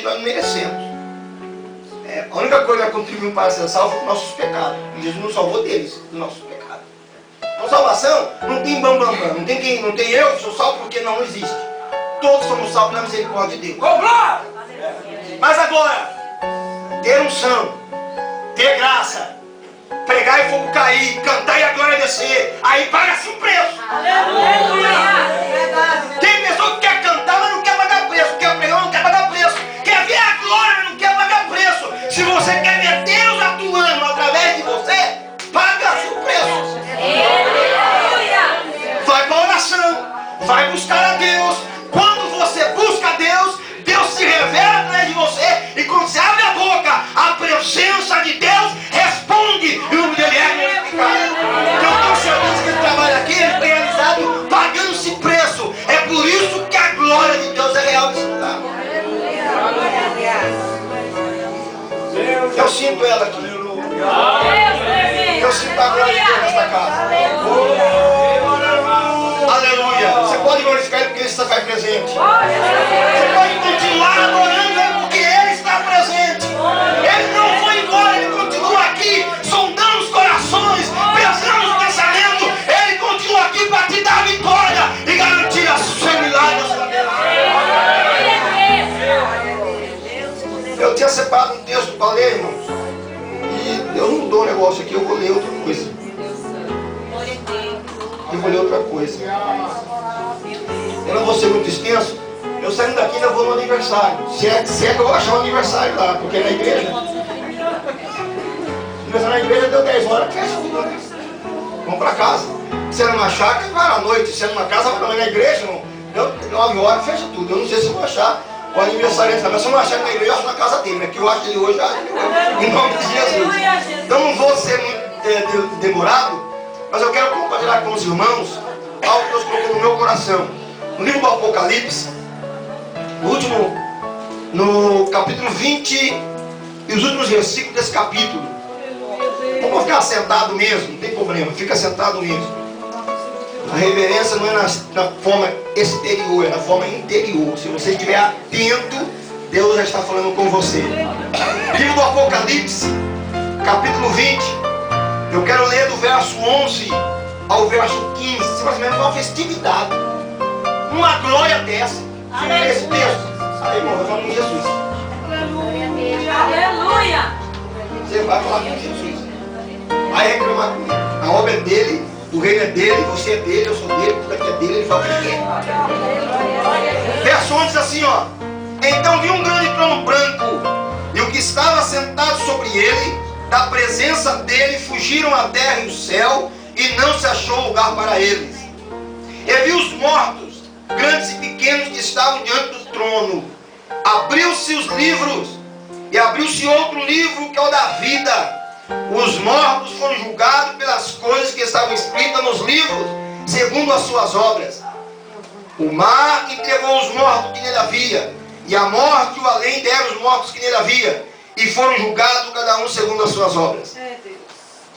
nós não merecemos. A única coisa que contribuiu para ser salvo foi os nossos pecados. Jesus nos salvou deles, dos nossos pecados. Então salvação não tem bambambam, não tem eu que sou salvo porque não existe. Todos somos salvos na misericórdia de Deus. Mas agora, ter unção, ter graça, pregar e fogo cair, cantar e a glória descer, aí paga-se um preço. Tem pessoa que quer cantar, mas não quer pagar preço, quer pregar, mas não quer pagar preço, quer ver a glória, mas não quer pagar preço. Se você quer ver Deus atuando através de você, paga-se o preço. Vai para a oração, vai buscar a Deus. Quando você busca a Deus, Deus se revela através de você, e quando você abre a boca, a presença de Deus responde, e o nome dele é glorificado. Então o Senhor diz que ele trabalha aqui, ele foi realizado pagando-se preço. É por isso que a glória de Deus é real nesse lugar. Eu sinto ela aqui. Eu sinto a glória de Deus nesta casa. Aleluia. Você pode glorificar ele porque ele está presente. Você pode continuar adorando ele porque ele está presente. Ele não foi embora, ele continua aqui, sondando os corações, pesando os pensamentos. Ele continua aqui para te dar a vitória e garantir a sua milagre. Eu tinha separado um texto para ler, irmãos. E eu não dou um negócio aqui, eu vou ler outra coisa. Eu vou ler outra coisa. Eu não vou ser muito extenso. Eu saindo daqui ainda vou no aniversário. Se é que eu vou achar um aniversário lá, porque na igreja. Aniversário na igreja deu 10 horas, fecha tudo, né? Vamos para casa. Se é numa chácara, vai à noite. Se é numa casa, vai na igreja, irmão. Deu 9 horas, fecha tudo. Eu não sei se eu vou achar o aniversariante também. Se eu não achar na igreja, eu acho na casa dele, né? Que eu acho ele hoje, em nome de Jesus. Então não vou ser muito demorado, mas eu quero compartilhar com os irmãos algo que Deus colocou no meu coração. No livro do Apocalipse, no capítulo 20 e os últimos versículos desse capítulo. Vamos ficar sentado mesmo, não tem problema, fica sentado mesmo. A reverência não é na forma exterior, é na forma interior. Se você estiver atento, Deus já está falando com você. Livro do Apocalipse, capítulo 20. Eu quero ler do verso 11 ao verso 15. Simplesmente uma festividade, uma glória dessa. Esse texto. Aí, irmão, vai falar com Jesus. Aleluia! Você vai falar com Jesus. Vai reclamar comigo. A obra é dele, o reino é dele, você é dele, eu sou dele, tudo aqui é dele, ele fala o que quer. Verso 11 diz assim, ó. Então vi um grande trono branco, e o que estava sentado sobre ele, da presença dele fugiram a terra e o céu, e não se achou lugar para eles. E vi os mortos, grandes e pequenos, que estavam diante do trono. Abriu-se os livros, e abriu-se outro livro, que é o da vida. Os mortos foram julgados pelas coisas que estavam escritas nos livros, segundo as suas obras. O mar entregou os mortos que nele havia, e a morte e o além deram os mortos que nele havia, e foram julgados cada um segundo as suas obras.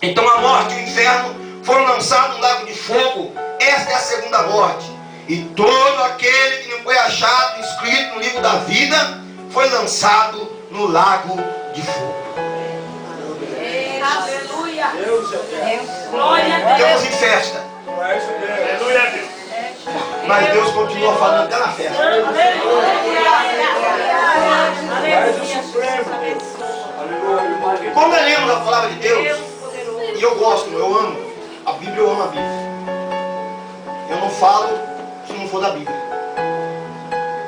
Então a morte e o inferno foram lançados no lago de fogo. Esta é a segunda morte. E todo aquele que não foi achado escrito no livro da vida foi lançado no lago de fogo. Aleluia! Glória a Deus! Estamos em festa. Aleluia a Deus. Mas Deus continua falando até na festa. Quando lemos a palavra de Deus, e eu gosto, eu amo a Bíblia, eu amo a Bíblia. Eu não falo se não for da Bíblia.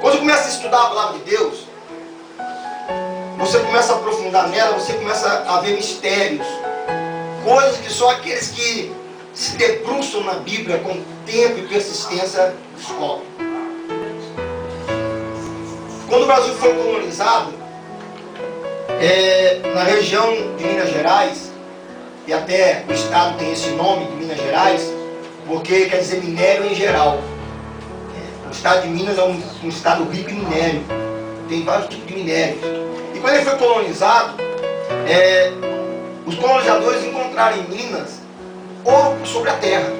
Quando você começa a estudar a palavra de Deus, você começa a aprofundar nela, você começa a ver mistérios, coisas que só aqueles que se debruçam na Bíblia com tempo e persistência descobrem. Quando o Brasil foi colonizado, na região de Minas Gerais, e até o estado tem esse nome de Minas Gerais, porque quer dizer minério em geral. O estado de Minas é um estado rico em minério, tem vários tipos de minérios. E quando ele foi colonizado, os colonizadores encontraram em Minas ouro sobre a terra.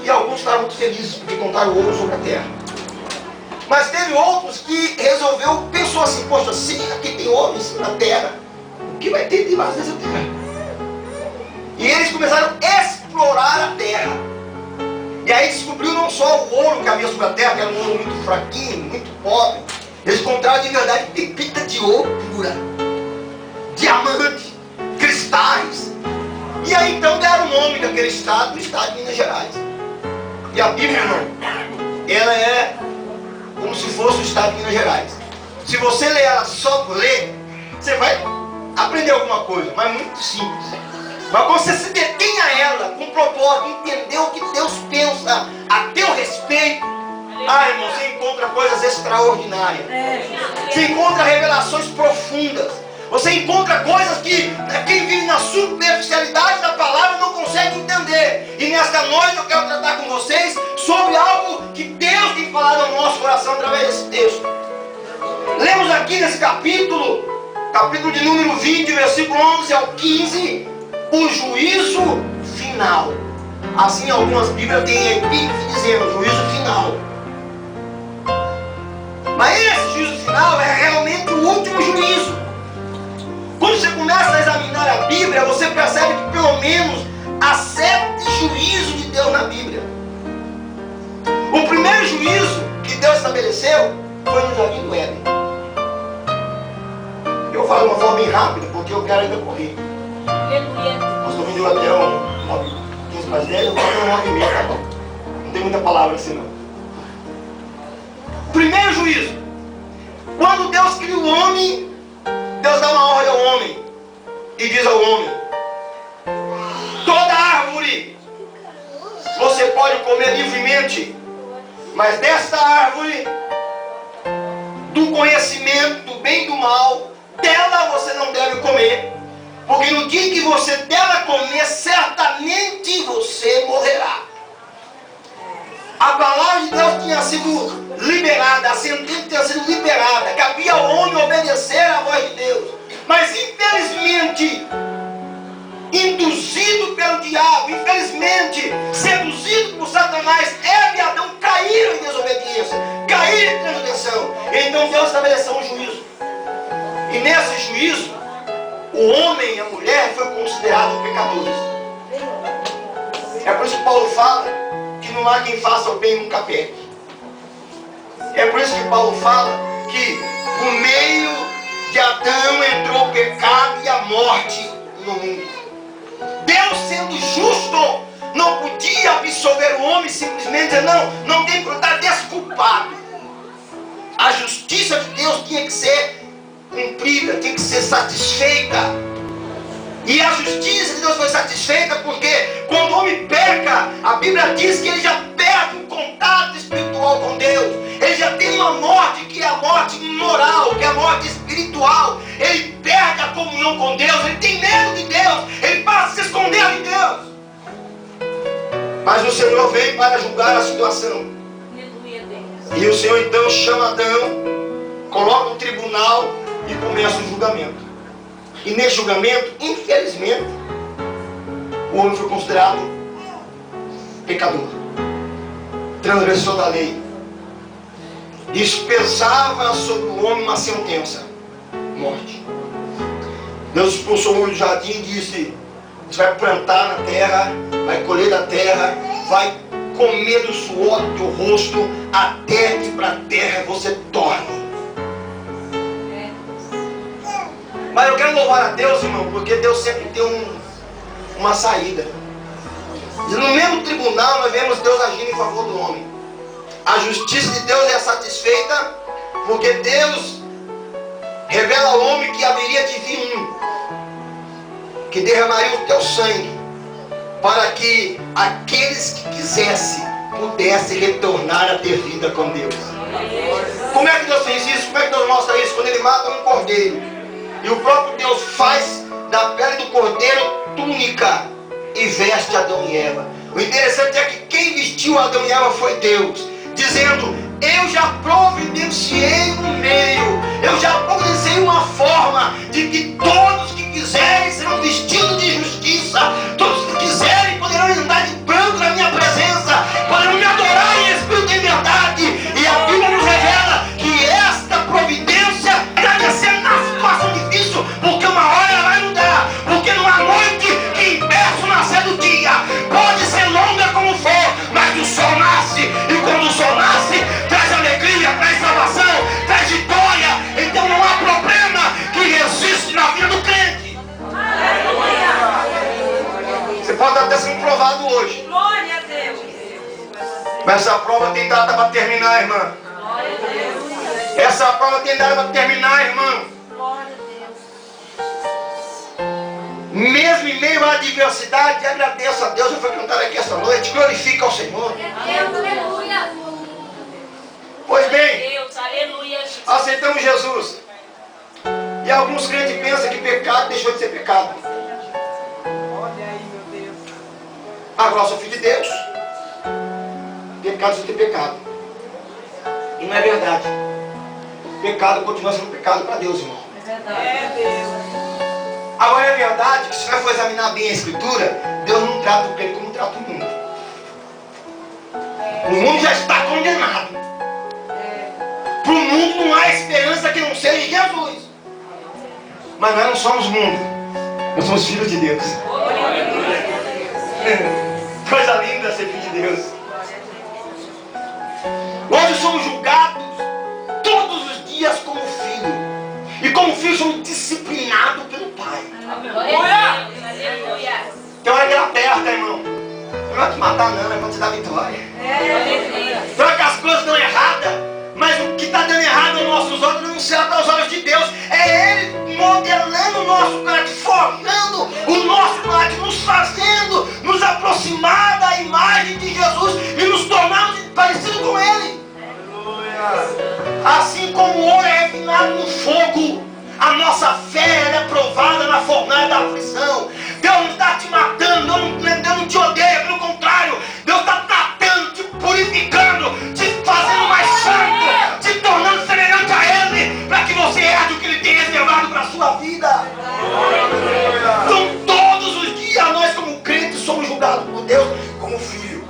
E alguns estavam muito felizes porque encontraram ouro sobre a terra. Mas teve outros que pensou assim, poxa, sim, aqui tem homens na terra, o que vai ter de mais nessa terra? E eles começaram a explorar a terra. E aí descobriu não só o ouro que havia sobre a terra, que era um ouro muito fraquinho, muito pobre. Eles encontraram de verdade pepita de ouro pura, diamante, cristais. E aí então deram o nome daquele estado, o estado de Minas Gerais. E a Bíblia, irmão, ela é como se fosse o estado de Minas Gerais. Se você ler ela só por ler, você vai aprender alguma coisa, mas muito simples. Mas quando você se detém a ela, com propósito, entender o que Deus pensa a teu respeito, irmão, você encontra coisas extraordinárias. Você encontra revelações profundas. Você encontra coisas que quem vive na superficialidade da palavra não consegue entender. E nesta noite eu quero tratar com vocês sobre algo que Deus tem falado ao nosso coração através desse texto. Lemos aqui nesse capítulo de número 20, versículo 11 ao 15, o juízo final. Assim algumas Bíblias têm a epígrafe dizendo juízo final. Mas esse juízo final é realmente o último juízo. Quando você começa a examinar a Bíblia, você percebe que pelo menos há 7 juízos de Deus na Bíblia. O primeiro juízo que Deus estabeleceu foi no Jardim do Éden. Eu falo de uma forma bem rápida, porque eu quero ainda correr. Nós estamos indo até 9h15 mais 10, eu vou até 9h30, tá bom? Não tem muita palavra assim não. Primeiro juízo. Quando Deus cria o homem, Deus dá uma ordem ao homem e diz ao homem: toda árvore você pode comer livremente, mas desta árvore do conhecimento do bem e do mal, dela você não deve comer, porque no dia que você dela comer, certamente você morrerá. A palavra de Deus tinha sido liberada, a sentença tinha sido liberada, cabia ao homem obedecer à voz de Deus. Mas infelizmente, induzido pelo diabo, infelizmente, seduzido por Satanás, Eva e Adão caíram em desobediência, caíram em transgressão. Então Deus estabeleceu um juízo. E nesse juízo, o homem e a mulher foram considerados pecadores. É por isso que Paulo fala que não há quem faça o bem nunca peque. É por isso que Paulo fala que por meio de Adão entrou o pecado e a morte no mundo. Deus, sendo justo, não podia absolver o homem simplesmente dizer, não tem que estar desculpado. A justiça de Deus tinha que ser cumprida, tinha que ser satisfeita. E a justiça de Deus foi satisfeita porque quando o homem peca, a Bíblia diz que ele já perde o contato espiritual com Deus. Ele já tem uma morte que é a morte moral, que é a morte espiritual. Ele perde a comunhão com Deus, ele tem medo de Deus, ele passa a se esconder de Deus. Mas o Senhor veio para julgar a situação. E o Senhor então chama Adão, coloca um tribunal e começa o julgamento. E nesse julgamento, infelizmente, o homem foi considerado pecador, transgressor da lei. Isso pesava sobre o homem uma sentença: morte. Deus expulsou o homem do jardim e disse: você vai plantar na terra, vai colher da terra, vai comer do suor do teu rosto, até que para a terra você torne. Mas eu quero louvar a Deus, irmão, porque Deus sempre tem uma saída. E no mesmo tribunal nós vemos Deus agindo em favor do homem. A justiça de Deus é satisfeita porque Deus revela ao homem que haveria de vir um que derramaria o teu sangue para que aqueles que quisessem pudessem retornar a ter vida com Deus. Como é que Deus fez isso? Como é que Deus mostra isso? Quando Ele mata um cordeiro e o próprio Deus faz da pele do cordeiro túnica e veste Adão e Eva. O interessante é que quem vestiu Adão e Eva foi Deus, dizendo: eu já providenciei um meio, eu já providenciei uma forma de que todos que quiserem serão vestidos de justiça, todos que quiserem poderão andar de branco na minha presença, poderão me adorar em espírito e em verdade. E a Bíblia nos revela Mas essa prova tem data para terminar, irmã. Essa prova tem data para terminar, irmão. Mesmo em meio à adversidade, agradeça a Deus. Eu fui cantar aqui essa noite. Glorifica ao Senhor. Pois bem, aceitamos Jesus. E alguns crentes pensam que pecado deixou de ser pecado. Agora eu sou filho de Deus. Pecado deixou de ter pecado. E não é verdade. Pecado continua sendo pecado para Deus, irmão. Agora é verdade que se nós for examinar bem a Escritura, Deus não trata o crente como trata o mundo. O mundo já está condenado. Para o mundo não há esperança que não seja Jesus. Mas nós não somos mundo. Nós somos filhos de Deus. Coisa linda ser filho de Deus. Hoje somos julgados todos os dias como filho. E como filho somos disciplinados pelo Pai. Tem hora que ele aperta, irmão. Não vai te matar não, é para te dar vitória. Tem hora que as coisas estão erradas. Mas o que está dando errado aos nossos olhos não será aos olhos de Deus. É Ele modelando o nosso caráter, forjando o nosso caráter, nos fazendo nos aproximar da imagem de Jesus e nos tornarmos parecidos com Ele. Assim como o ouro é refinado no fogo, a nossa fé é provada na fornalha da aflição. Deus não está te matando, Deus não te odeia, pelo contrário, Deus está tratando, te purificando, te fazendo mais santo, te tornando semelhante a Ele, para que você herde o que Ele tem reservado para a sua vida. Então todos os dias nós como crentes somos julgados por Deus como filho.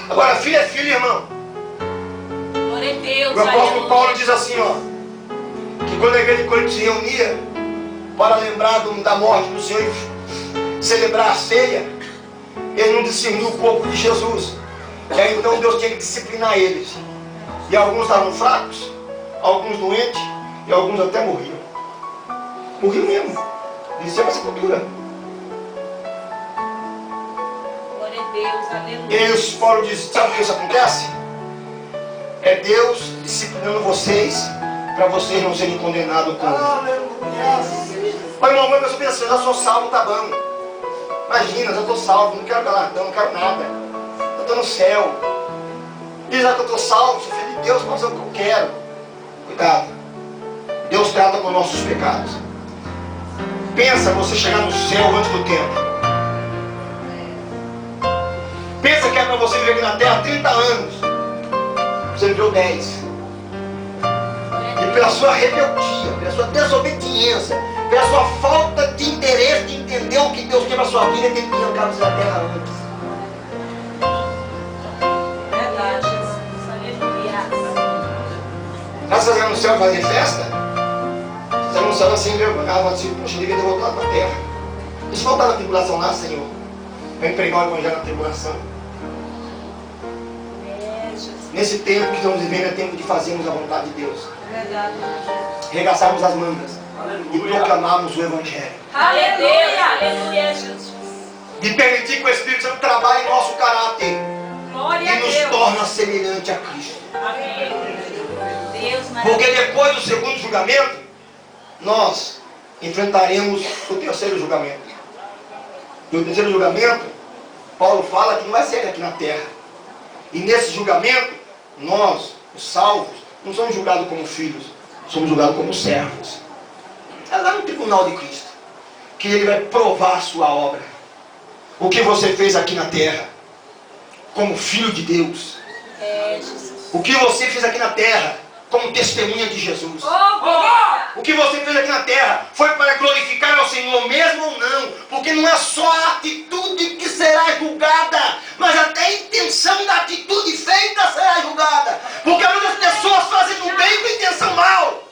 Agora filho é filho, irmão. O apóstolo Paulo diz assim, ó, que quando a igreja de Corinto se reunia para lembrar da morte do Senhor e celebrar a ceia, ele não discerniu o corpo de Jesus. E aí então Deus tinha que disciplinar eles. E alguns estavam fracos, alguns doentes, e alguns até morriam. Morriam mesmo. Desceu para a sepultura. E aí Paulo diz, sabe o que isso acontece? É Deus disciplinando vocês para vocês não serem condenados com ele. Mas irmão, eu penso assim, eu já sou salvo, tá bom. Imagina, eu já estou salvo, não quero galardão, não quero nada. Eu estou no céu. E já que eu estou salvo, sou filho de Deus, mas é o que eu quero. Cuidado. Deus trata com nossos pecados. Pensa você chegar no céu antes do tempo. Pensa que é para você viver aqui na terra 30 anos. Você viveu 10. E pela sua rebeldia, pela sua desobediência, pela sua falta de interesse de entender o que Deus quer para a sua vida, tem que arrancar você da terra antes. Verdade, Jesus. Aleluia. Você vai no céu fazer festa? Você vai no céu assim, envergonhado, assim, poxa, eu devia ter voltado para a terra. E se voltar na tribulação lá, Senhor? Vai pregar o evangelho na tribulação. Nesse tempo que estamos vivendo é tempo de fazermos a vontade de Deus. Regaçarmos as mangas e proclamarmos o Evangelho. Aleluia, aleluia, Jesus. De permitir que o Espírito Santo trabalhe em nosso caráter Glória a e nos Deus. torna semelhante a Cristo. Amém. Deus Porque maravilhoso. depois do segundo julgamento, nós enfrentaremos o terceiro julgamento. E o terceiro julgamento, Paulo fala que não vai ser aqui na terra. E nesse julgamento, nós, os salvos, não somos julgados como filhos, somos julgados como servos. É lá no tribunal de Cristo que Ele vai provar a sua obra. O que você fez aqui na terra, como filho de Deus. O que você fez aqui na terra, como testemunha de Jesus. O que você fez aqui na terra foi para glorificar ao Senhor mesmo ou não, porque não é só a atitude que será julgada, mas até a intenção da atitude feita será julgada, porque muitas pessoas fazem o bem com intenção mal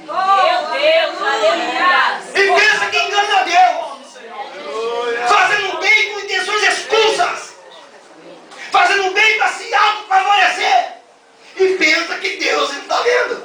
Meu Deus, aleluia. e pensa que engana a Deus, fazendo o bem com intenções escusas, fazendo o bem para se auto-favorecer, e pensa que Deus está vendo.